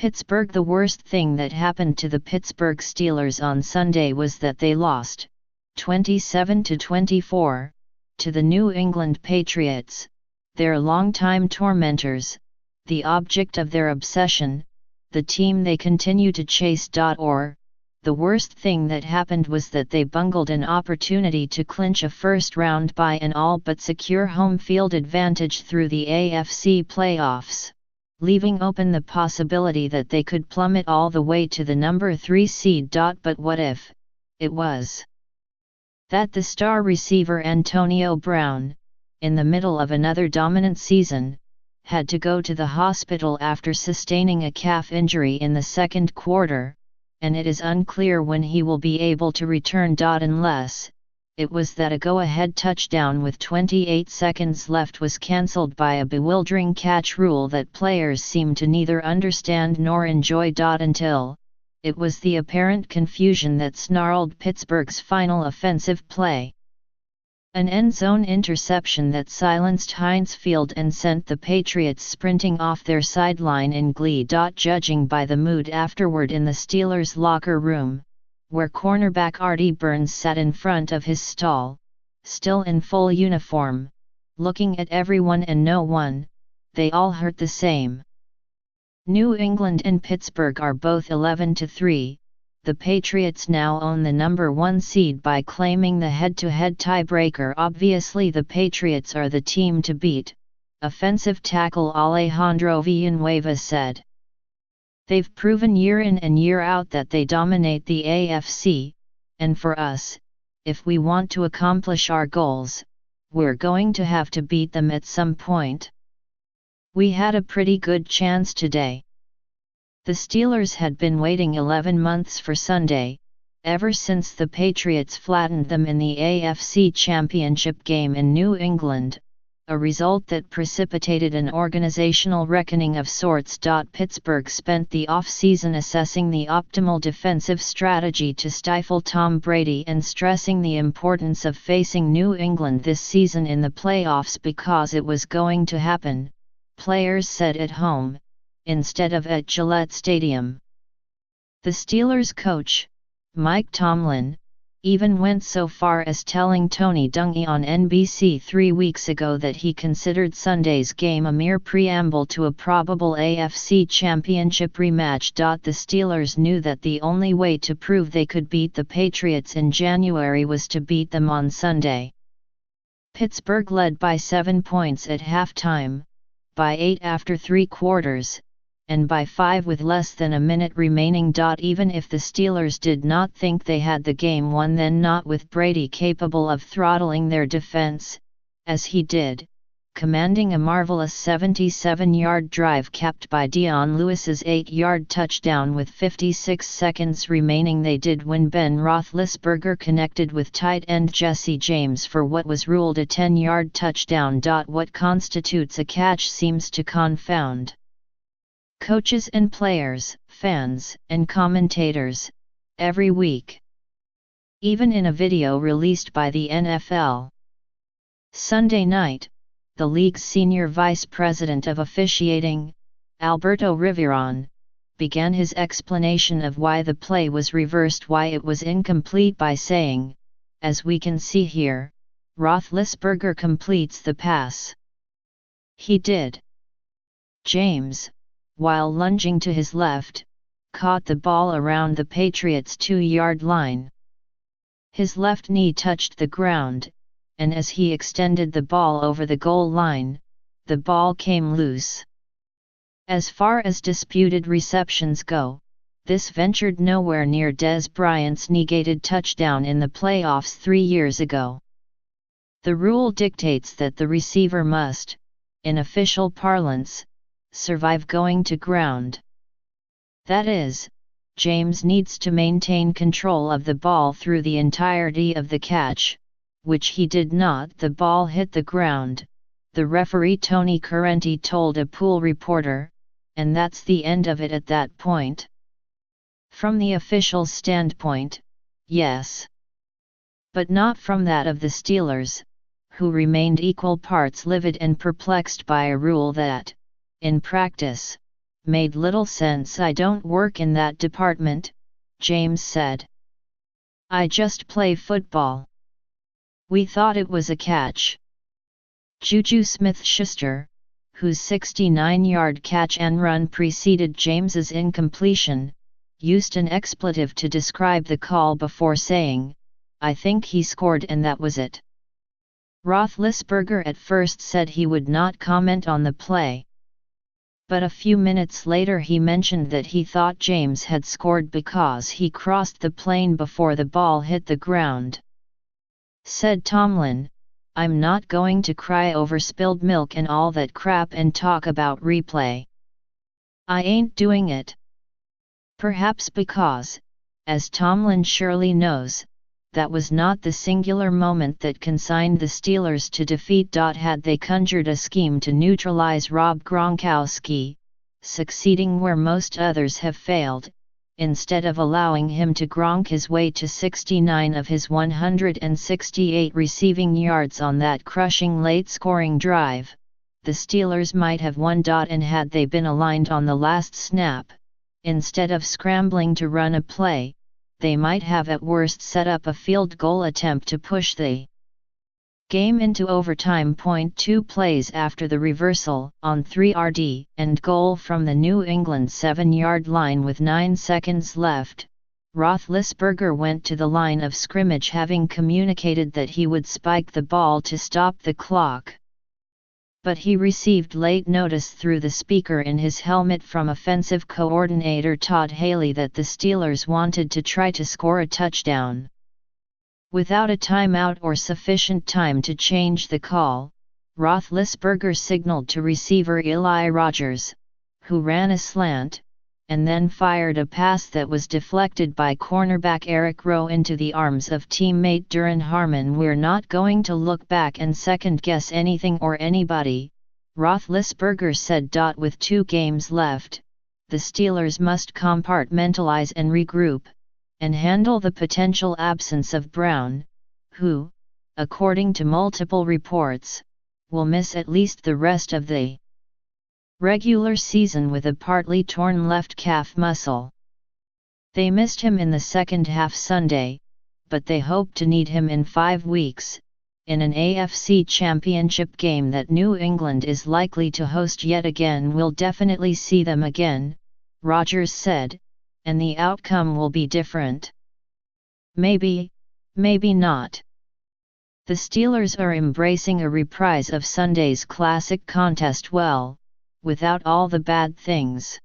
Pittsburgh. The worst thing that happened to the Pittsburgh Steelers on Sunday was that they lost, 27-24, to the New England Patriots, their longtime tormentors, the object of their obsession, the team they continue to chase. The worst thing that happened was that they bungled an opportunity to clinch a first-round bye and all but secure home field advantage through the AFC playoffs, leaving open the possibility that they could plummet all the way to the number 3 seed. But what if it was that the star receiver Antonio Brown, in the middle of another dominant season, had to go to the hospital after sustaining a calf injury in the second quarter, and it is unclear when he will be able to return. Unless it was that a go-ahead touchdown with 28 seconds left was cancelled by a bewildering catch rule that players seem to neither understand nor enjoy. Until it was the apparent confusion that snarled Pittsburgh's final offensive play. An end-zone interception that silenced Heinz Field and sent the Patriots sprinting off their sideline in glee. Judging by the mood afterward in the Steelers' locker room, where cornerback Artie Burns sat in front of his stall, still in full uniform, looking at everyone and no one, they all hurt the same. New England and Pittsburgh are both 11-3. The Patriots now own the number 1 seed by claiming the head-to-head tiebreaker. Obviously the Patriots are the team to beat, offensive tackle Alejandro Villanueva said. They've proven year in and year out that they dominate the AFC, and for us, if we want to accomplish our goals, we're going to have to beat them at some point. We had a pretty good chance today. The Steelers had been waiting 11 months for Sunday, ever since the Patriots flattened them in the AFC Championship game in New England, a result that precipitated an organizational reckoning of sorts. Pittsburgh spent the off-season assessing the optimal defensive strategy to stifle Tom Brady and stressing the importance of facing New England this season in the playoffs because it was going to happen, players said at home, instead of at Gillette Stadium. The Steelers coach, Mike Tomlin, even went so far as telling Tony Dungy on NBC 3 weeks ago that he considered Sunday's game a mere preamble to a probable AFC Championship rematch. The Steelers knew that the only way to prove they could beat the Patriots in January was to beat them on Sunday. Pittsburgh led by 7 points at halftime, by 8 after 3 quarters, and by 5 with less than a minute remaining. Even if the Steelers did not think they had the game won, then not with Brady capable of throttling their defense, as he did, commanding a marvelous 77-yard drive capped by Dion Lewis's 8-yard touchdown with 56 seconds remaining. They did when Ben Roethlisberger connected with tight end Jesse James for what was ruled a 10-yard touchdown. What constitutes a catch seems to confound coaches and players, fans, and commentators, every week. Even in a video released by the NFL. Sunday night, the league's senior vice president of officiating, Alberto Riveron, began his explanation of why the play was reversed, why it was incomplete, by saying, "As we can see here, Roethlisberger completes the pass. He did. James, while lunging to his left, caught the ball around the Patriots' 2-yard line. His left knee touched the ground, and as he extended the ball over the goal line, the ball came loose. As far as disputed receptions go, this ventured nowhere near Dez Bryant's negated touchdown in the playoffs 3 years ago. The rule dictates that the receiver must, in official parlance, survive going to ground. That is, James needs to maintain control of the ball through the entirety of the catch, which he did not. The ball hit the ground, the referee Tony Correnti told a pool reporter, and that's the end of it at that point. From the official's standpoint, yes. But not from that of the Steelers, who remained equal parts livid and perplexed by a rule that, in practice, made little sense. I don't work in that department, James said. I just play football. We thought it was a catch. Juju Smith-Schuster, whose 69-yard catch and run preceded James's incompletion, used an expletive to describe the call before saying, "I think he scored and that was it." Roethlisberger at first said he would not comment on the play. But a few minutes later he mentioned that he thought James had scored because he crossed the plane before the ball hit the ground. Said Tomlin, "I'm not going to cry over spilled milk and all that crap and talk about replay. I ain't doing it." Perhaps because, as Tomlin surely knows, that was not the singular moment that consigned the Steelers to defeat. Had they conjured a scheme to neutralize Rob Gronkowski, succeeding where most others have failed, instead of allowing him to Gronk his way to 69 of his 168 receiving yards on that crushing late-scoring drive, the Steelers might have won. And had they been aligned on the last snap, instead of scrambling to run a play, they might have at worst set up a field goal attempt to push the game into overtime. 2 plays after the reversal, on 3rd and goal from the New England 7-yard line with 9 seconds left, Roethlisberger went to the line of scrimmage having communicated that he would spike the ball to stop the clock. But he received late notice through the speaker in his helmet from offensive coordinator Todd Haley that the Steelers wanted to try to score a touchdown. Without a timeout or sufficient time to change the call, Roethlisberger signaled to receiver Eli Rogers, who ran a slant, and then fired a pass that was deflected by cornerback Eric Rowe into the arms of teammate Duran Harmon. "We're not going to look back and second-guess anything or anybody," Roethlisberger said. With 2 games left, the Steelers must compartmentalize and regroup, and handle the potential absence of Brown, who, according to multiple reports, will miss at least the rest of the regular season with a partly torn left calf muscle. They missed him in the second half Sunday, but they hope to need him in 5 weeks, in an AFC Championship game that New England is likely to host yet again. "We'll definitely see them again," Rogers said, "and the outcome will be different. Maybe, maybe not." The Steelers are embracing a reprise of Sunday's classic contest well, without all the bad things.